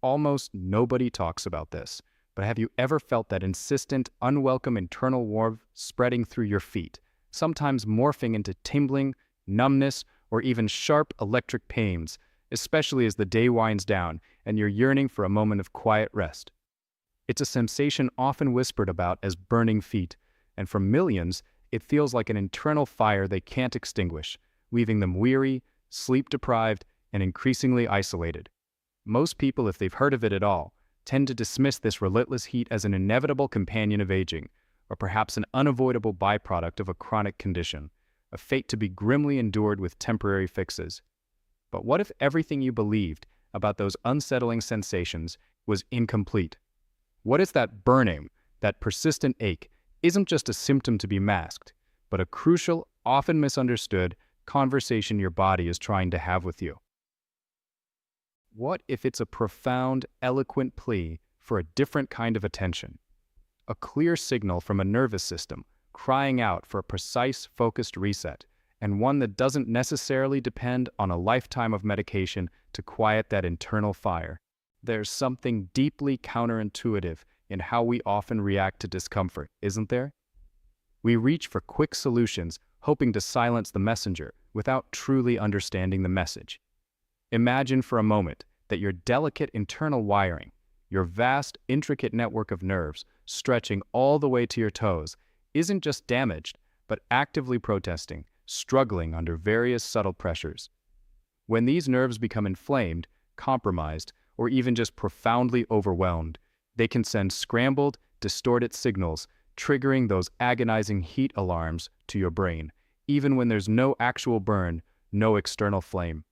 Almost nobody talks about this, but have you ever felt that insistent, unwelcome internal warmth spreading through your feet, sometimes morphing into tingling, numbness, or even sharp electric pains, especially as the day winds down and you're yearning for a moment of quiet rest? It's a sensation often whispered about as burning feet, and for millions, it feels like an internal fire they can't extinguish, leaving them weary, sleep-deprived, and increasingly isolated. Most people, if they've heard of it at all, tend to dismiss this relentless heat as an inevitable companion of aging, or perhaps an unavoidable byproduct of a chronic condition, a fate to be grimly endured with temporary fixes. But what if everything you believed about those unsettling sensations was incomplete? What if that burning, that persistent ache, isn't just a symptom to be masked, but a crucial, often misunderstood conversation your body is trying to have with you? What if it's a profound, eloquent plea for a different kind of attention? A clear signal from a nervous system crying out for a precise, focused reset, and one that doesn't necessarily depend on a lifetime of medication to quiet that internal fire. There's something deeply counterintuitive in how we often react to discomfort, isn't there? We reach for quick solutions, hoping to silence the messenger without truly understanding the message. Imagine for a moment that your delicate internal wiring, your vast, intricate network of nerves stretching all the way to your toes, isn't just damaged, but actively protesting, struggling under various subtle pressures. When these nerves become inflamed, compromised, or even just profoundly overwhelmed, they can send scrambled, distorted signals, triggering those agonizing heat alarms to your brain, even when there's no actual burn, no external flame.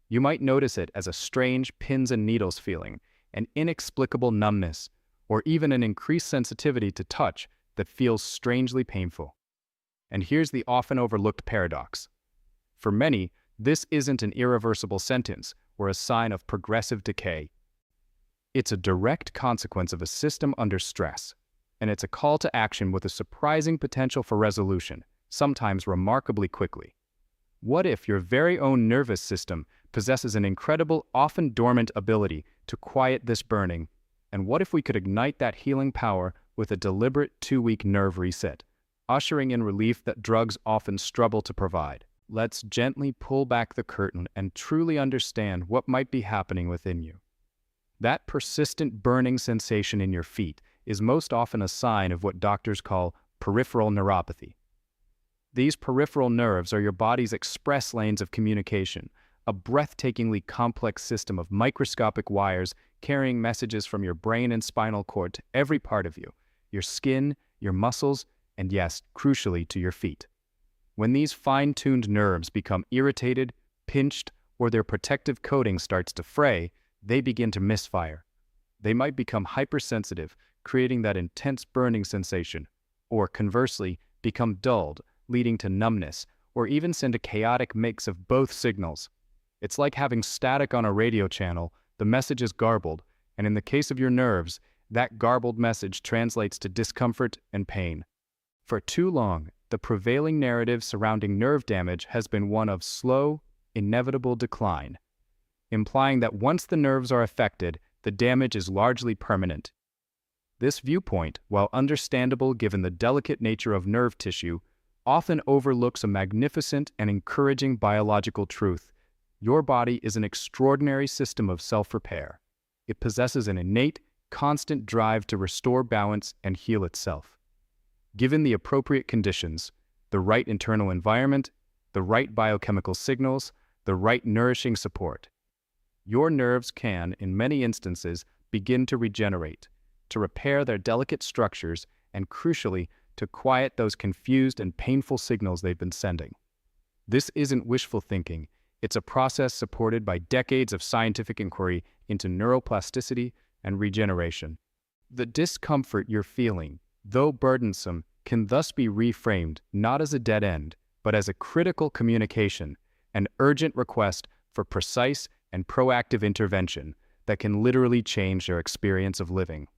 You might notice it as a strange pins and needles feeling, an inexplicable numbness, or even an increased sensitivity to touch that feels strangely painful. And here's the often overlooked paradox. For many, this isn't an irreversible sentence or a sign of progressive decay. It's a direct consequence of a system under stress, and it's a call to action with a surprising potential for resolution, sometimes remarkably quickly. What if your very own nervous system possesses an incredible, often dormant ability to quiet this burning? And what if we could ignite that healing power with a deliberate 2-week nerve reset, ushering in relief that drugs often struggle to provide? Let's gently pull back the curtain and truly understand what might be happening within you. That persistent burning sensation in your feet is most often a sign of what doctors call peripheral neuropathy. These peripheral nerves are your body's express lanes of communication, a breathtakingly complex system of microscopic wires carrying messages from your brain and spinal cord to every part of you, your skin, your muscles, and yes, crucially, to your feet. When these fine-tuned nerves become irritated, pinched, or their protective coating starts to fray, they begin to misfire. They might become hypersensitive, creating that intense burning sensation, or conversely, become dulled, leading to numbness, or even send a chaotic mix of both signals. It's like having static on a radio channel. The message is garbled, and in the case of your nerves, that garbled message translates to discomfort and pain. For too long, the prevailing narrative surrounding nerve damage has been one of slow, inevitable decline, implying that once the nerves are affected, the damage is largely permanent. This viewpoint, while understandable given the delicate nature of nerve tissue, often overlooks a magnificent and encouraging biological truth. Your body is an extraordinary system of self-repair. It possesses an innate, constant drive to restore balance and heal itself. Given the appropriate conditions, the right internal environment, the right biochemical signals, the right nourishing support, your nerves can, in many instances, begin to regenerate, to repair their delicate structures, and crucially, to quiet those confused and painful signals they've been sending. This isn't wishful thinking. It's a process supported by decades of scientific inquiry into neuroplasticity and regeneration. The discomfort you're feeling, though burdensome, can thus be reframed not as a dead end, but as a critical communication, an urgent request for precise and proactive intervention that can literally change your experience of living.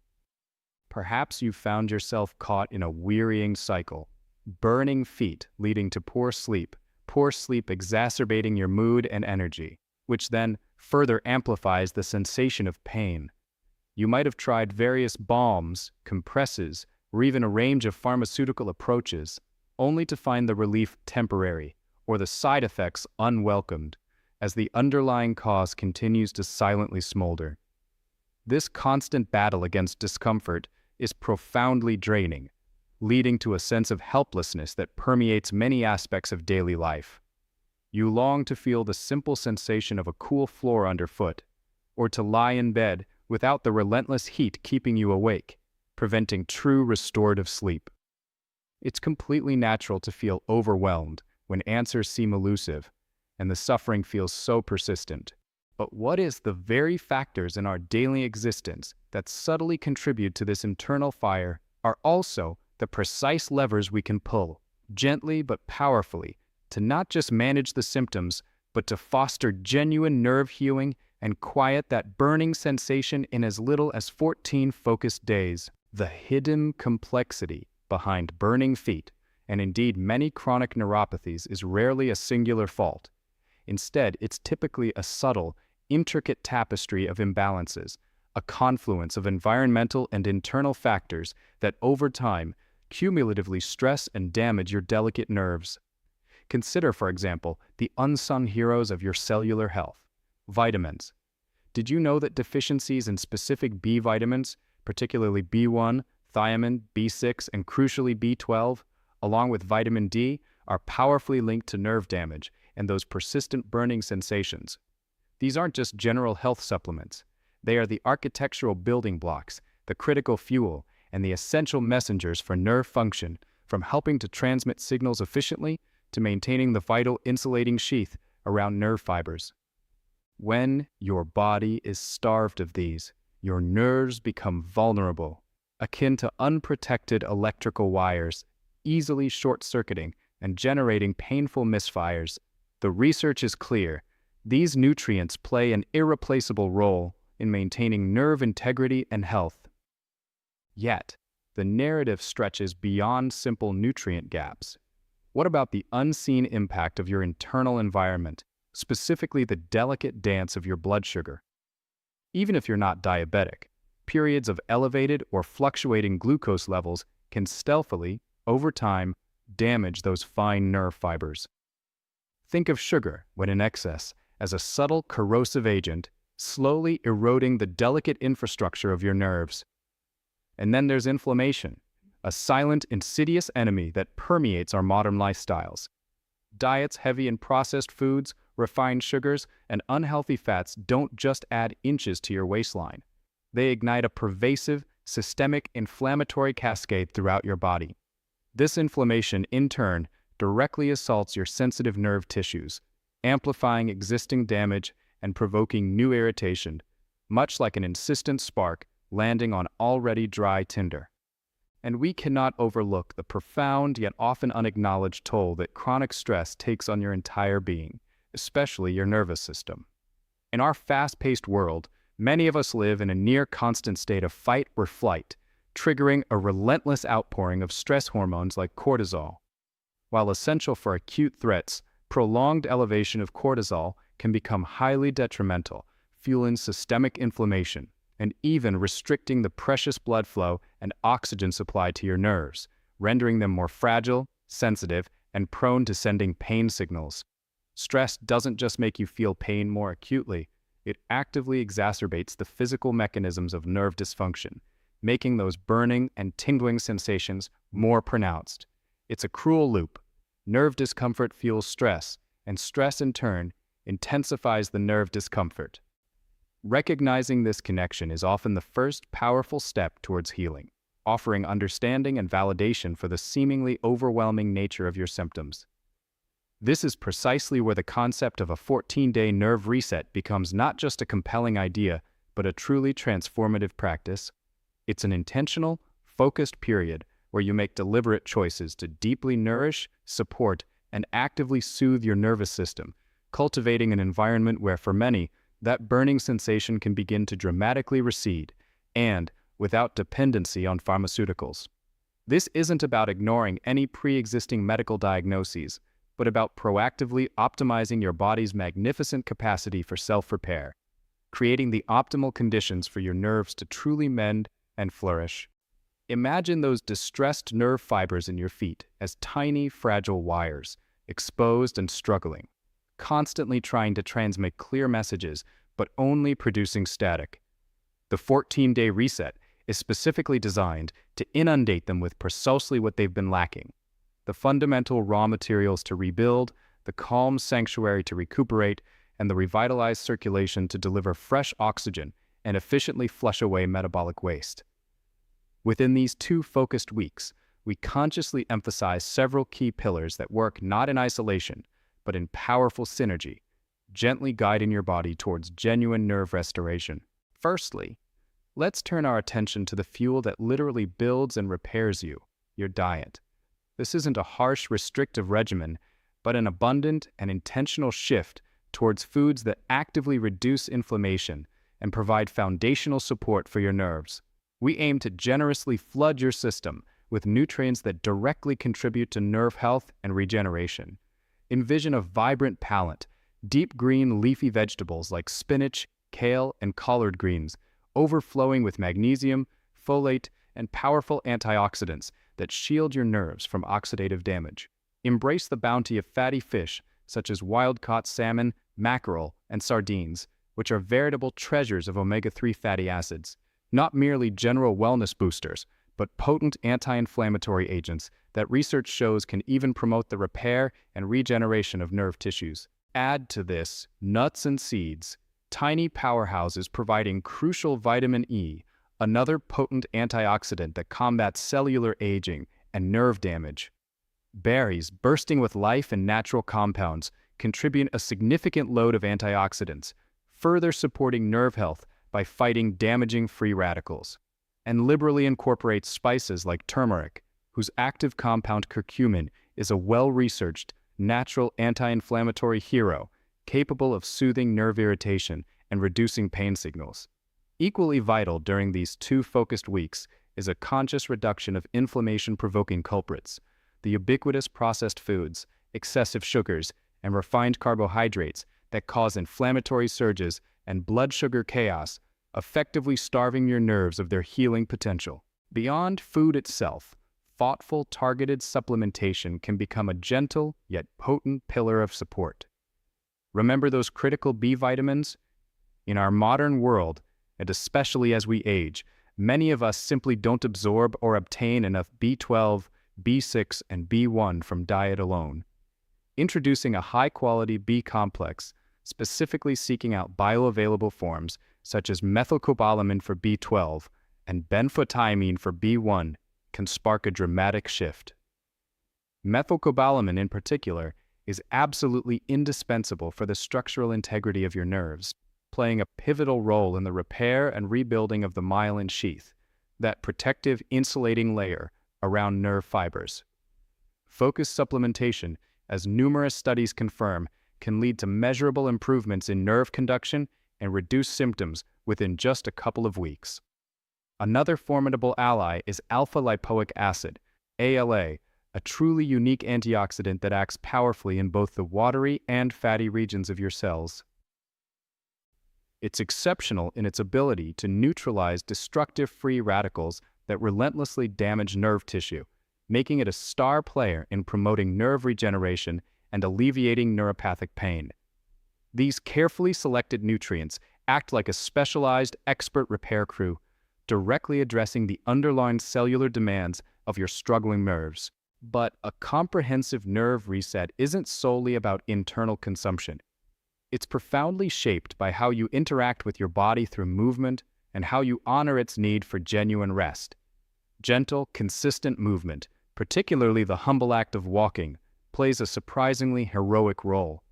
Perhaps you found yourself caught in a wearying cycle, burning feet leading to poor sleep exacerbating your mood and energy, which then, further amplifies the sensation of pain. You might have tried various balms, compresses, or even a range of pharmaceutical approaches, only to find the relief temporary, or the side effects unwelcomed, as the underlying cause continues to silently smolder. This constant battle against discomfort is profoundly draining, leading to a sense of helplessness that permeates many aspects of daily life. You long to feel the simple sensation of a cool floor underfoot, or to lie in bed without the relentless heat keeping you awake, preventing true restorative sleep. It's completely natural to feel overwhelmed when answers seem elusive, and the suffering feels so persistent. But what is the very factors in our daily existence that subtly contribute to this internal fire are also the precise levers we can pull, gently but powerfully, to not just manage the symptoms, but to foster genuine nerve healing and quiet that burning sensation in as little as 14 focused days. The hidden complexity behind burning feet, and indeed many chronic neuropathies, is rarely a singular fault. Instead, it's typically a subtle, intricate tapestry of imbalances, a confluence of environmental and internal factors that over time cumulatively stress and damage your delicate nerves. Consider, for example, the unsung heroes of your cellular health: vitamins. Did you know that deficiencies in specific B vitamins, particularly B1, thiamine, B6, and crucially B12, along with vitamin D, are powerfully linked to nerve damage and those persistent burning sensations? These aren't just general health supplements. They are the architectural building blocks, the critical fuel, and the essential messengers for nerve function, from helping to transmit signals efficiently to maintaining the vital insulating sheath around nerve fibers. When your body is starved of these, your nerves become vulnerable, akin to unprotected electrical wires, easily short-circuiting and generating painful misfires. The research is clear. These nutrients play an irreplaceable role in maintaining nerve integrity and health. Yet, the narrative stretches beyond simple nutrient gaps. What about the unseen impact of your internal environment, specifically the delicate dance of your blood sugar? Even if you're not diabetic, periods of elevated or fluctuating glucose levels can stealthily, over time, damage those fine nerve fibers. Think of sugar, when in excess, as a subtle corrosive agent, slowly eroding the delicate infrastructure of your nerves. And then there's inflammation, a silent, insidious enemy that permeates our modern lifestyles. Diets heavy in processed foods, refined sugars, and unhealthy fats don't just add inches to your waistline. They ignite a pervasive, systemic inflammatory cascade throughout your body. This inflammation, in turn, directly assaults your sensitive nerve tissues, amplifying existing damage and provoking new irritation, much like an insistent spark landing on already dry tinder. And we cannot overlook the profound yet often unacknowledged toll that chronic stress takes on your entire being, especially your nervous system. In our fast-paced world, many of us live in a near-constant state of fight or flight, triggering a relentless outpouring of stress hormones like cortisol. While essential for acute threats, prolonged elevation of cortisol can become highly detrimental, fueling systemic inflammation, and even restricting the precious blood flow and oxygen supply to your nerves, rendering them more fragile, sensitive, and prone to sending pain signals. Stress doesn't just make you feel pain more acutely, it actively exacerbates the physical mechanisms of nerve dysfunction, making those burning and tingling sensations more pronounced. It's a cruel loop. Nerve discomfort fuels stress, and stress in turn intensifies the nerve discomfort. Recognizing this connection is often the first powerful step towards healing, offering understanding and validation for the seemingly overwhelming nature of your symptoms. This is precisely where the concept of a 14-day nerve reset becomes not just a compelling idea, but a truly transformative practice. It's an intentional, focused period where you make deliberate choices to deeply nourish, support, and actively soothe your nervous system, cultivating an environment where, for many, that burning sensation can begin to dramatically recede, and without dependency on pharmaceuticals. This isn't about ignoring any pre-existing medical diagnoses, but about proactively optimizing your body's magnificent capacity for self-repair, creating the optimal conditions for your nerves to truly mend and flourish. Imagine those distressed nerve fibers in your feet as tiny, fragile wires, exposed and struggling, constantly trying to transmit clear messages, but only producing static. The 14-day reset is specifically designed to inundate them with precisely what they've been lacking: the fundamental raw materials to rebuild, the calm sanctuary to recuperate, and the revitalized circulation to deliver fresh oxygen and efficiently flush away metabolic waste. Within these 2 focused weeks, we consciously emphasize several key pillars that work not in isolation, but in powerful synergy, gently guiding your body towards genuine nerve restoration. Firstly, let's turn our attention to the fuel that literally builds and repairs you, your diet. This isn't a harsh, restrictive regimen, but an abundant and intentional shift towards foods that actively reduce inflammation and provide foundational support for your nerves. We aim to generously flood your system with nutrients that directly contribute to nerve health and regeneration. Envision a vibrant palette, deep green leafy vegetables like spinach, kale, and collard greens, overflowing with magnesium, folate, and powerful antioxidants that shield your nerves from oxidative damage. Embrace the bounty of fatty fish such as wild-caught salmon, mackerel, and sardines, which are veritable treasures of omega-3 fatty acids. Not merely general wellness boosters, but potent anti-inflammatory agents that research shows can even promote the repair and regeneration of nerve tissues. Add to this nuts and seeds, tiny powerhouses providing crucial vitamin E, another potent antioxidant that combats cellular aging and nerve damage. Berries, bursting with life and natural compounds, contribute a significant load of antioxidants, further supporting nerve health by fighting damaging free radicals. And liberally incorporate spices like turmeric, whose active compound curcumin is a well-researched, natural anti-inflammatory hero capable of soothing nerve irritation and reducing pain signals. Equally vital during these 2 focused weeks is a conscious reduction of inflammation-provoking culprits, the ubiquitous processed foods, excessive sugars, and refined carbohydrates that cause inflammatory surges and blood sugar chaos, effectively starving your nerves of their healing potential. Beyond food itself, thoughtful, targeted supplementation can become a gentle yet potent pillar of support. Remember those critical B vitamins? In our modern world, and especially as we age, many of us simply don't absorb or obtain enough B12, B6, and B1 from diet alone. Introducing a high-quality B complex, specifically seeking out bioavailable forms such as methylcobalamin for B12 and benfotiamine for B1, can spark a dramatic shift. Methylcobalamin in particular is absolutely indispensable for the structural integrity of your nerves, playing a pivotal role in the repair and rebuilding of the myelin sheath, that protective insulating layer around nerve fibers. Focused supplementation, as numerous studies confirm, can lead to measurable improvements in nerve conduction and reduce symptoms within just a couple of weeks. Another formidable ally is alpha-lipoic acid, ALA, a truly unique antioxidant that acts powerfully in both the watery and fatty regions of your cells. It's exceptional in its ability to neutralize destructive free radicals that relentlessly damage nerve tissue, making it a star player in promoting nerve regeneration and alleviating neuropathic pain. These carefully selected nutrients act like a specialized expert repair crew, directly addressing the underlying cellular demands of your struggling nerves. But a comprehensive nerve reset isn't solely about internal consumption. It's profoundly shaped by how you interact with your body through movement and how you honor its need for genuine rest. Gentle, consistent movement, particularly the humble act of walking, plays a surprisingly heroic role.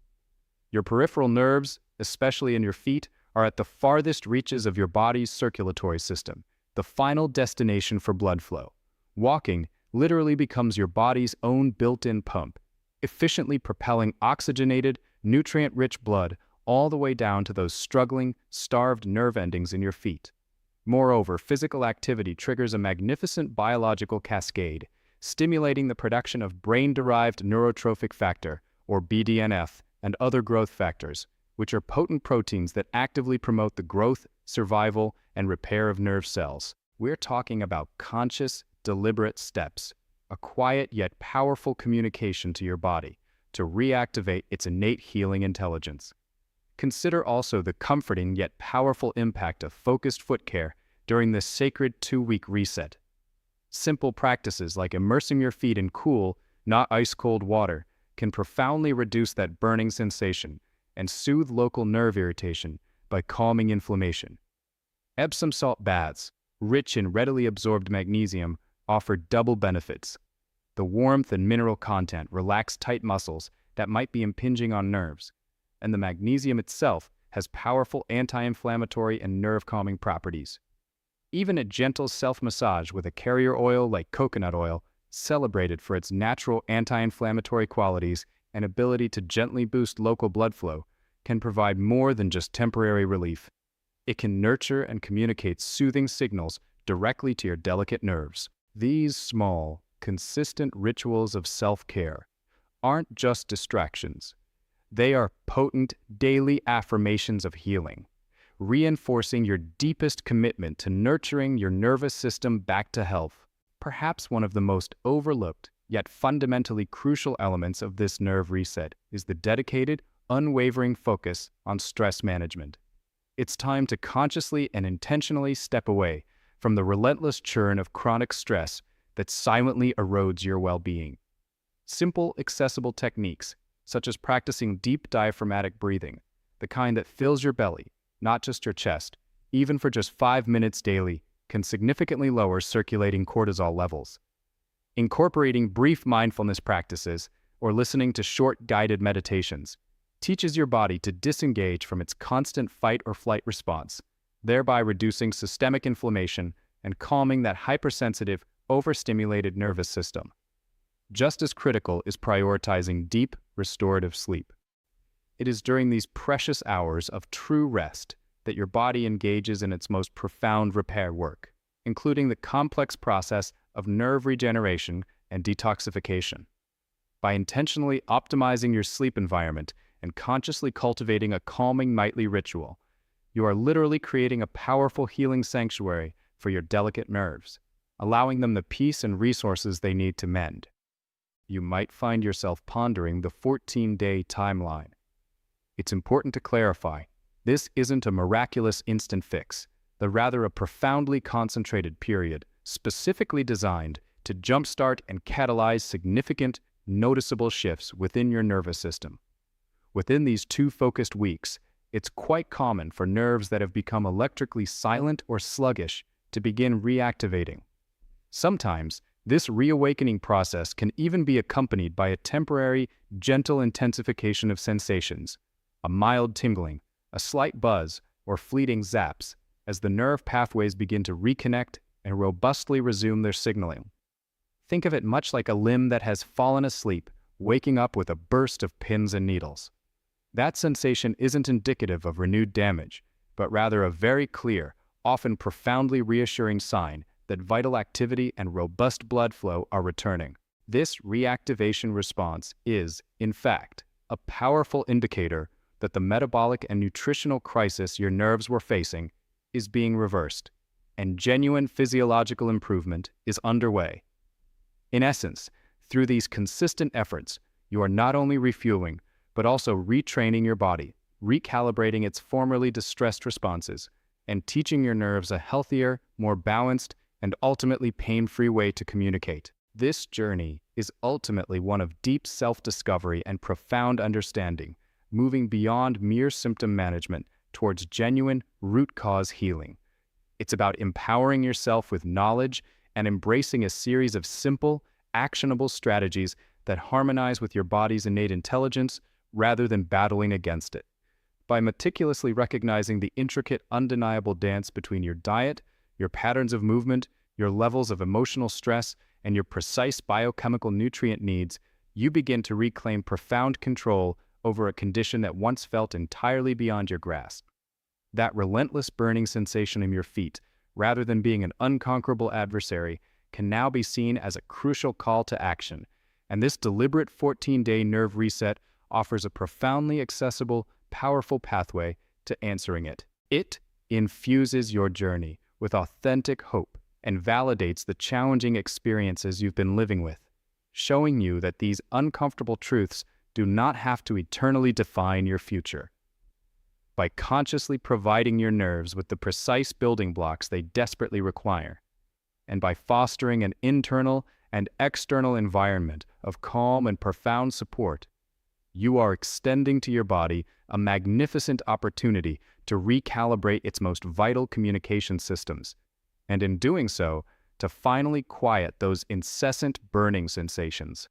Your peripheral nerves, especially in your feet, are at the farthest reaches of your body's circulatory system, the final destination for blood flow. Walking literally becomes your body's own built-in pump, efficiently propelling oxygenated, nutrient-rich blood all the way down to those struggling, starved nerve endings in your feet. Moreover, physical activity triggers a magnificent biological cascade, stimulating the production of brain-derived neurotrophic factor, or BDNF, and other growth factors, which are potent proteins that actively promote the growth, survival, and repair of nerve cells. We're talking about conscious, deliberate steps, a quiet yet powerful communication to your body to reactivate its innate healing intelligence. Consider also the comforting yet powerful impact of focused foot care during this sacred 2-week reset. Simple practices like immersing your feet in cool, not ice-cold water can profoundly reduce that burning sensation and soothe local nerve irritation by calming inflammation. Epsom salt baths, rich in readily absorbed magnesium, offer double benefits. The warmth and mineral content relax tight muscles that might be impinging on nerves, and the magnesium itself has powerful anti-inflammatory and nerve-calming properties. Even a gentle self-massage with a carrier oil like coconut oil, celebrated for its natural anti-inflammatory qualities and ability to gently boost local blood flow, can provide more than just temporary relief. It can nurture and communicate soothing signals directly to your delicate nerves. These small, consistent rituals of self-care aren't just distractions. They are potent daily affirmations of healing, reinforcing your deepest commitment to nurturing your nervous system back to health. Perhaps one of the most overlooked, yet fundamentally crucial elements of this nerve reset is the dedicated, unwavering focus on stress management. It's time to consciously and intentionally step away from the relentless churn of chronic stress that silently erodes your well-being. Simple, accessible techniques, such as practicing deep diaphragmatic breathing, the kind that fills your belly, not just your chest, even for just 5 minutes daily, can significantly lower circulating cortisol levels. Incorporating brief mindfulness practices or listening to short guided meditations teaches your body to disengage from its constant fight or flight response, thereby reducing systemic inflammation and calming that hypersensitive, overstimulated nervous system. Just as critical is prioritizing deep, restorative sleep. It is during these precious hours of true rest that your body engages in its most profound repair work, including the complex process of nerve regeneration and detoxification. By intentionally optimizing your sleep environment and consciously cultivating a calming nightly ritual, you are literally creating a powerful healing sanctuary for your delicate nerves, allowing them the peace and resources they need to mend. You might find yourself pondering the 14-day timeline. It's important to clarify, this isn't a miraculous instant fix, but rather a profoundly concentrated period specifically designed to jumpstart and catalyze significant, noticeable shifts within your nervous system. Within these 2 focused weeks, it's quite common for nerves that have become electrically silent or sluggish to begin reactivating. Sometimes, this reawakening process can even be accompanied by a temporary, gentle intensification of sensations, a mild tingling, a slight buzz, or fleeting zaps, as the nerve pathways begin to reconnect and robustly resume their signaling. Think of it much like a limb that has fallen asleep, waking up with a burst of pins and needles. That sensation isn't indicative of renewed damage, but rather a very clear, often profoundly reassuring sign that vital activity and robust blood flow are returning. This reactivation response is, in fact, a powerful indicator that the metabolic and nutritional crisis your nerves were facing is being reversed, and genuine physiological improvement is underway. In essence, through these consistent efforts, you are not only refueling, but also retraining your body, recalibrating its formerly distressed responses, and teaching your nerves a healthier, more balanced, and ultimately pain-free way to communicate. This journey is ultimately one of deep self-discovery and profound understanding, moving beyond mere symptom management towards genuine root cause healing. It's about empowering yourself with knowledge and embracing a series of simple, actionable strategies that harmonize with your body's innate intelligence rather than battling against it. By meticulously recognizing the intricate, undeniable dance between your diet, your patterns of movement, your levels of emotional stress, and your precise biochemical nutrient needs, you begin to reclaim profound control over a condition that once felt entirely beyond your grasp. That relentless burning sensation in your feet, rather than being an unconquerable adversary, can now be seen as a crucial call to action, and this deliberate 14-day nerve reset offers a profoundly accessible, powerful pathway to answering it. It infuses your journey with authentic hope and validates the challenging experiences you've been living with, showing you that these uncomfortable truths do not have to eternally define your future. By consciously providing your nerves with the precise building blocks they desperately require, and by fostering an internal and external environment of calm and profound support, you are extending to your body a magnificent opportunity to recalibrate its most vital communication systems, and in doing so, to finally quiet those incessant burning sensations.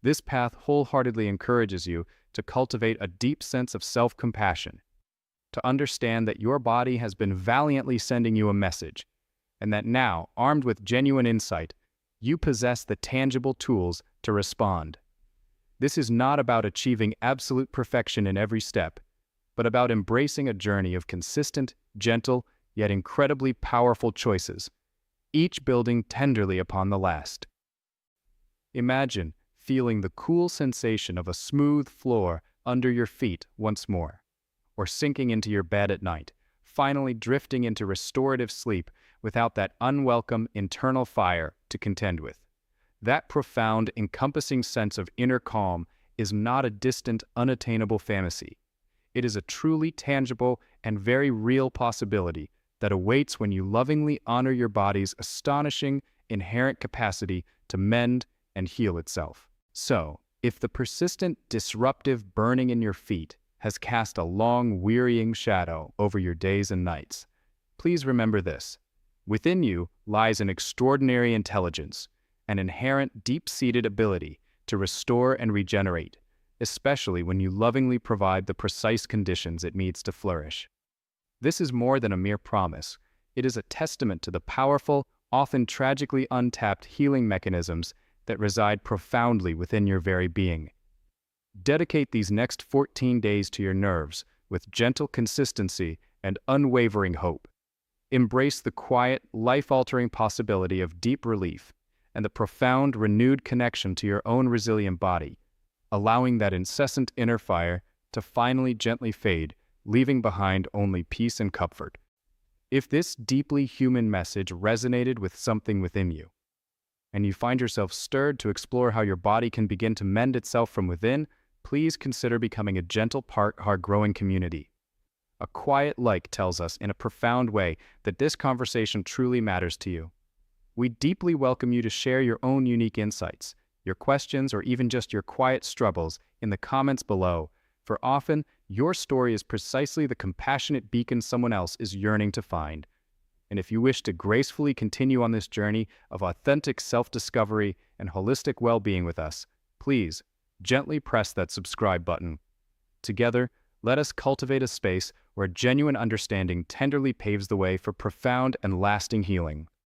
This path wholeheartedly encourages you to cultivate a deep sense of self-compassion, to understand that your body has been valiantly sending you a message, and that now, armed with genuine insight, you possess the tangible tools to respond. This is not about achieving absolute perfection in every step, but about embracing a journey of consistent, gentle, yet incredibly powerful choices, each building tenderly upon the last. Imagine feeling the cool sensation of a smooth floor under your feet once more, or sinking into your bed at night, finally drifting into restorative sleep without that unwelcome internal fire to contend with. That profound, encompassing sense of inner calm is not a distant, unattainable fantasy. It is a truly tangible and very real possibility that awaits when you lovingly honor your body's astonishing, inherent capacity to mend and heal itself. So, if the persistent, disruptive burning in your feet has cast a long, wearying shadow over your days and nights, please remember this. Within you lies an extraordinary intelligence, an inherent, deep-seated ability to restore and regenerate, especially when you lovingly provide the precise conditions it needs to flourish. This is more than a mere promise. It is a testament to the powerful, often tragically untapped healing mechanisms that reside profoundly within your very being. Dedicate these next 14 days to your nerves with gentle consistency and unwavering hope. Embrace the quiet, life-altering possibility of deep relief and the profound, renewed connection to your own resilient body, allowing that incessant inner fire to finally gently fade, leaving behind only peace and comfort. If this deeply human message resonated with something within you, and you find yourself stirred to explore how your body can begin to mend itself from within, please consider becoming a gentle part of our growing community. A quiet like tells us in a profound way that this conversation truly matters to you. We deeply welcome you to share your own unique insights, your questions, or even just your quiet struggles in the comments below, for often your story is precisely the compassionate beacon someone else is yearning to find. And if you wish to gracefully continue on this journey of authentic self-discovery and holistic well-being with us, please gently press that subscribe button. Together, let us cultivate a space where genuine understanding tenderly paves the way for profound and lasting healing.